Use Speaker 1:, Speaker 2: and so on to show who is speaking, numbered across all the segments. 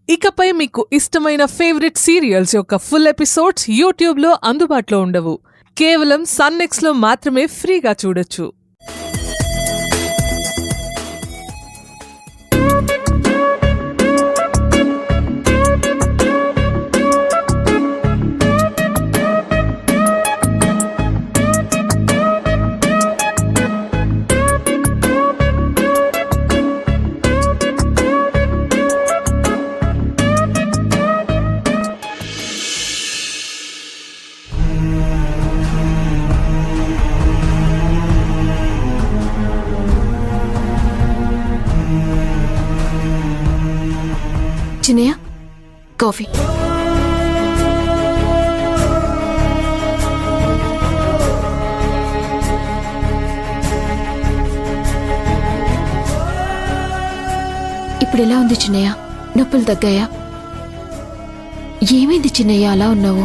Speaker 1: ఇకపై మీకు ఇష్టమైన ఫేవరెట్ సీరియల్స్ యొక్క ఫుల్ ఎపిసోడ్స్ యూట్యూబ్లో అందుబాటులో ఉండవు. కేవలం సన్నెక్స్లో మాత్రమే ఫ్రీగా చూడొచ్చు.
Speaker 2: చిన్నయ్య, కాఫీ. ఇప్పుడు ఎలా ఉంది చిన్నయ్య? నొప్పులు తగ్గాయా? ఏమైంది చిన్నయ్య అలా ఉన్నావు?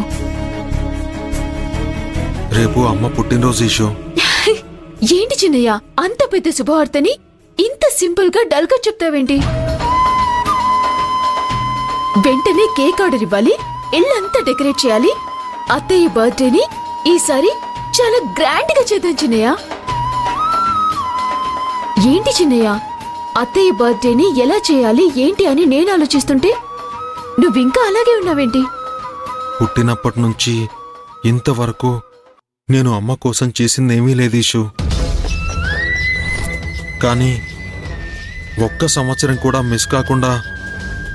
Speaker 3: రేపు అమ్మ పుట్టినరోజు ఇష్యూ.
Speaker 2: ఏంటి చిన్నయ్య అంత పెద్ద శుభవార్తని ఇంత సింపుల్ గా డల్ గా చెప్తావేంటి? వెంటనే కేక్ ఆర్డర్ ఇవ్వాలి, ఇల్లంతా డెకరేట్ చేయాలి. అత్తయ్య బర్త్డేని ఈసారి చాలా గ్రాండ్ గా చేద్దాం చిన్నయ్య. ఏంటి చిన్నయ్య, అత్తయ్య బర్త్డేని ఎలా చేయాలి ఏంటి అని నేను ఆలోచిస్తుంటే నువ్వింకా అలాగే ఉన్నావేంటి?
Speaker 3: పుట్టినప్పటి నుంచి ఇంతవరకు నేను అమ్మ కోసం చేసిందేమీ లేదు ఇషు. కానీ ఒక్క సంవత్సరం కూడా మిస్ కాకుండా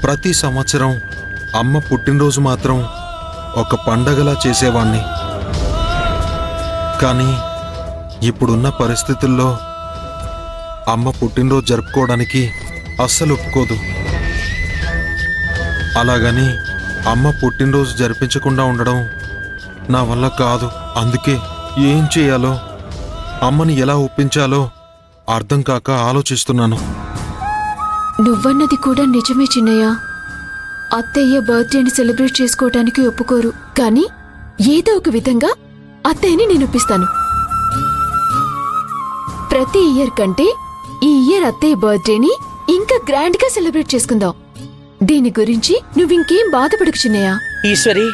Speaker 3: ప్రతి సంవత్సరం అమ్మ పుట్టినరోజు మాత్రం ఒక పండగలా చేసేవాణ్ణి. కానీ ఇప్పుడున్న పరిస్థితుల్లో అమ్మ పుట్టినరోజు జరుపుకోవడానికి అస్సలు ఒప్పుకోదు. అలాగని అమ్మ పుట్టినరోజు జరిపించకుండా ఉండడం నా వల్ల కాదు. అందుకే ఏం చేయాలో, అమ్మని ఎలా ఒప్పించాలో అర్థం కాక ఆలోచిస్తున్నాను.
Speaker 2: నువ్వన్నది కూడా నిజమే చిన్నయ్య. అత్తయ్య బర్త్డేని సెలబ్రేట్ చేసుకోవటానికి ఒప్పుకోరు, కానీ ఏదో ఒక విధంగా అత్తయ్యని నేను ఒప్పిస్తాను. ప్రతి ఇయర్ కంటే ఈ ఇయర్ అత్తయ్య బర్త్డేని ఇంకా గ్రాండ్ గా సెలబ్రేట్ చేసుకుందాం. దీని గురించి నువ్వింకేం బాధపడకు చిన్నయ్య.
Speaker 4: ఈశ్వరి,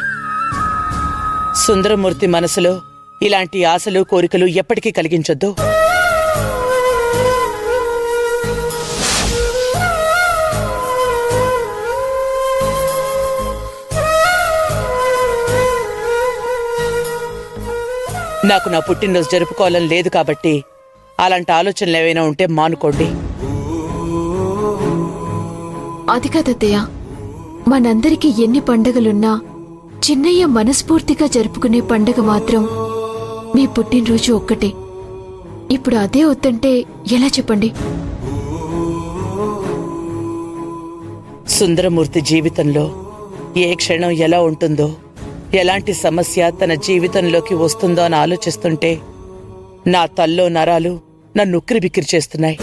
Speaker 4: సుందరమూర్తి మనసులో ఇలాంటి ఆశలు కోరికలు ఎప్పటికీ కలిగించొద్దు. నాకు నా పుట్టినరోజు జరుపుకోవాలని లేదు కాబట్టి అలాంటి ఆలోచనలు ఏవైనా ఉంటే మానుకోండి.
Speaker 2: అది కదత్తయ్య, మనందరికీ ఎన్ని పండగలున్నా చిన్నయ్య మనస్ఫూర్తిగా జరుపుకునే పండగ మాత్రం మీ పుట్టినరోజు ఒక్కటే. ఇప్పుడు అదే వద్దంటే ఎలా చెప్పండి?
Speaker 4: సుందరమూర్తి జీవితంలో ఏ క్షణం ఎలా ఉంటుందో, ఎలాంటి సమస్య తన జీవితంలోకి వస్తుందో అని ఆలోచిస్తుంటే నా తల్లో నరాలు నన్ను ఉక్కిరిబిక్కిరి చేస్తున్నాయి.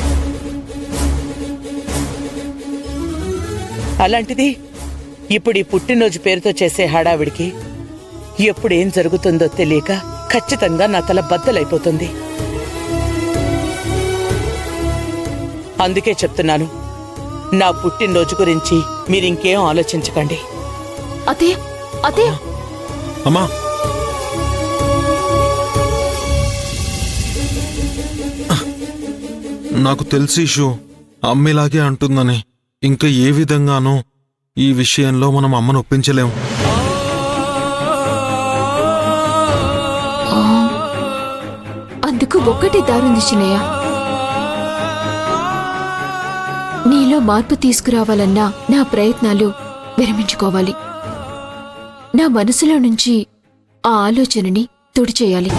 Speaker 4: అలాంటిది ఇప్పుడు ఈ పుట్టినరోజు పేరుతో చేసే హడావిడికి ఎప్పుడేం జరుగుతుందో తెలియక ఖచ్చితంగా నా తల బద్దలైపోతుంది. అందుకే చెప్తున్నాను, నా పుట్టినరోజు గురించి మీరింకేం ఆలోచించకండి.
Speaker 2: అదే అదే
Speaker 3: అమ్మా, నాకు తెలిసి ఇషు అమ్మేలాగే అంటుందని. ఇంకా ఏ విధంగానూ ఈ విషయంలో మనం అమ్మను ఒప్పించలేం.
Speaker 2: అందుకు ఒక్కటే దారుంది చిన్నయ్య. నీలో మార్పు తీసుకురావాలన్నా నా ప్రయత్నాలు విరమించుకోవాలి. నా మనసులో నుంచి ఆ ఆలోచనని తుడిచేయాలి.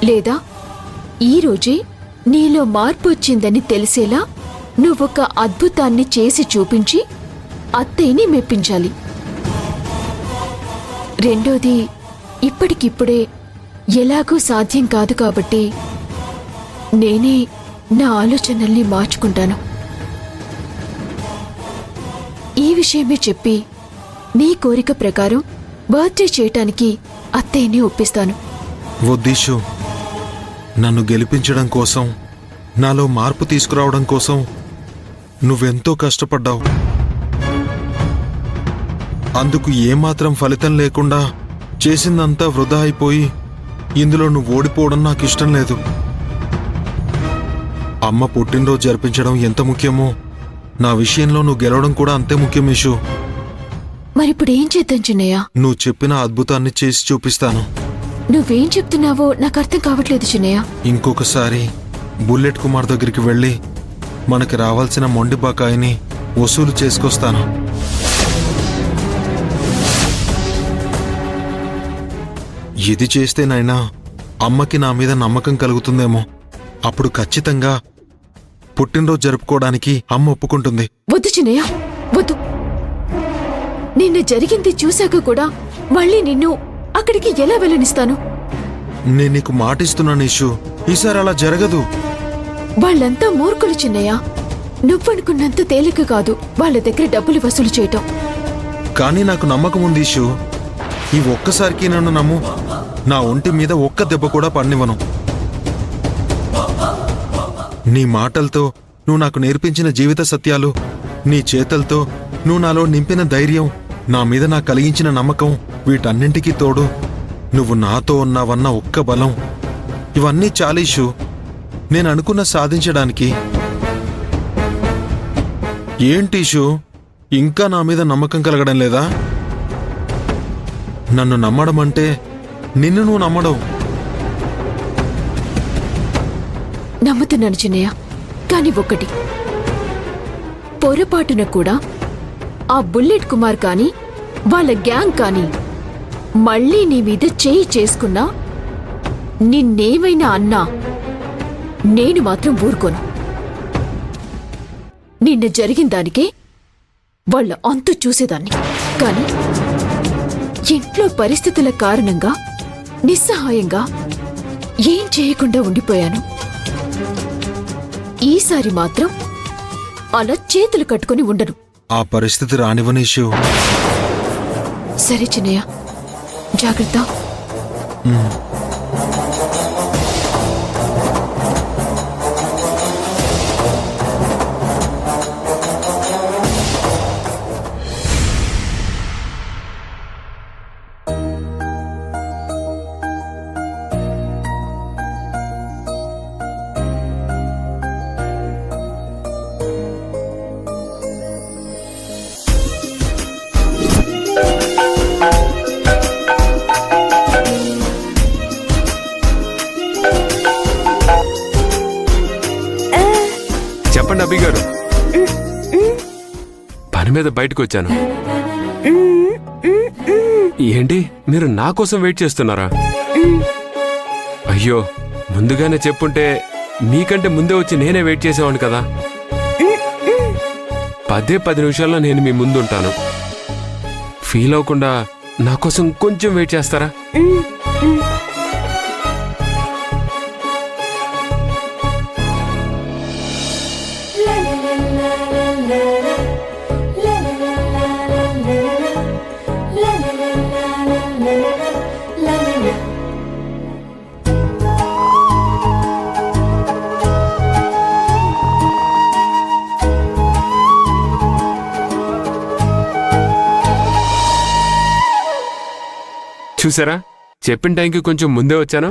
Speaker 2: లేదా ఈరోజే నీలో మార్పు వచ్చిందని తెలిసేలా నువ్వొక అద్భుతాన్ని చేసి చూపించి అత్తయ్యని మెప్పించాలి. రెండోది, ఇప్పటికిప్పుడే ఎలాగూ సాధ్యం కాదు కాబట్టి నేనే నా ఆలోచనల్ని మార్చుకుంటాను. ఈ విషయమే చెప్పి నీ కోరిక ప్రకారం బర్త్డే చేయటానికి అత్తయ్యని ఒప్పిస్తాను.
Speaker 3: వద్దీషు, నన్ను గెలిపించడం కోసం, నాలో మార్పు తీసుకురావడం కోసం నువ్వెంతో కష్టపడ్డావు. అందుకు ఏమాత్రం ఫలితం లేకుండా చేసిందంతా వృధా అయిపోయి ఇందులో నువ్వు ఓడిపోవడం నాకు ఇష్టం లేదు. అమ్మ పుట్టినరోజు జరిపించడం ఎంత ముఖ్యమో నా విషయంలో నువ్వు గెలవడం కూడా అంతే ముఖ్యం ఇషు.
Speaker 2: మరిప్పుడు ఏం చేద్దాం చిన్నయ్య?
Speaker 3: నువ్వు చెప్పిన అద్భుతాన్ని చేసి చూపిస్తాను.
Speaker 2: నువ్వేం చెప్తున్నావో నాకు అర్థం కావట్లేదు చిన్నయ్య.
Speaker 3: ఇంకొకసారి బుల్లెట్ కుమార్ దగ్గరికి వెళ్ళి మనకి రావాల్సిన మొండి బకాయిని వసూలు చేసుకొస్తాను. ఇది చేస్తేనైనా అమ్మకి నా మీద నమ్మకం కలుగుతుందేమో. అప్పుడు ఖచ్చితంగా పుట్టినరోజు జరుపుకోవడానికి అమ్మ ఒప్పుకుంటుంది.
Speaker 2: వద్దు చిన్నయ్య, వద్దు. నిన్న జరిగింది చూశాక కూడా మళ్ళీ నిన్ను అక్కడికి ఎలా వెళ్ళనిస్తాను?
Speaker 3: నేను నీకు మాటిస్తున్నాను ఇషు, ఈసారి అలా జరగదు.
Speaker 2: వాళ్ళంతా మూర్ఖులు చిన్నయ్య. నువ్వనుకున్నంత తేలిక కాదు వాళ్ళ దగ్గర డబ్బులు వసూలు చేయటం.
Speaker 3: కానీ నాకు నమ్మకం ఉంది ఇషు. ఈ ఒక్కసారికి నన్ను నమ్ము. నా ఒంటి మీద ఒక్క దెబ్బ కూడా పడనివ్వను. నీ మాటలతో నువ్వు నాకు నేర్పించిన జీవిత సత్యాలు, నీ చేతలతో నువ్వు నాలో నింపిన ధైర్యం, నా మీద నాకు కలిగించిన నమ్మకం, వీటన్నింటికీ తోడు నువ్వు నాతో ఉన్నావన్న ఒక్క బలం, ఇవన్నీ చాలీషు నేను అనుకున్న సాధించడానికి. ఏంటీషు ఇంకా నా మీద నమ్మకం కలగడం లేదా? నన్ను నమ్మడం అంటే నిన్ను నువ్వు నమ్మడం.
Speaker 2: నమ్ముతున్నాను చిన్నయ్య, కాని ఒక్కటి, పొరపాటున కూడా ఆ బుల్లెట్ కుమార్ కాని వాళ్ళ గ్యాంగ్ కాని మళ్ళీ నీ మీద చేయి చేసుకున్నా, నిన్నేమైనా అన్నా నేను మాత్రం ఊరుకోను. నిన్న జరిగిన దానికే వాళ్ళ అంతు చూసేదాన్ని. కాని ఇంట్లో పరిస్థితుల కారణంగా నిస్సహాయంగా ఏం చేయకుండా ఉండిపోయాను. ఈసారి మాత్రం అలా చేతులు కట్టుకుని ఉండను.
Speaker 3: ఆ పరిస్థితి రానివ్వనీషు.
Speaker 2: సరే చిన్నయ్య, జాగ్రత్త.
Speaker 5: చెప్పండి అభి గారు. పని మీద బయటకు వచ్చాను. ఏంటి మీరు నా కోసం వెయిట్ చేస్తున్నారా? అయ్యో, ముందుగానే చెప్పుంటే మీకంటే ముందే వచ్చి నేనే వెయిట్ చేసేవాడిని కదా. 10 నిమిషాల్లో నేను మీ ముందుంటాను. ఫీల్ అవ్వకుండా నా కోసం కొంచెం వెయిట్ చేస్తారా? చూసారా, చెప్పిన టైంకి కొంచెం ముందే వచ్చాను.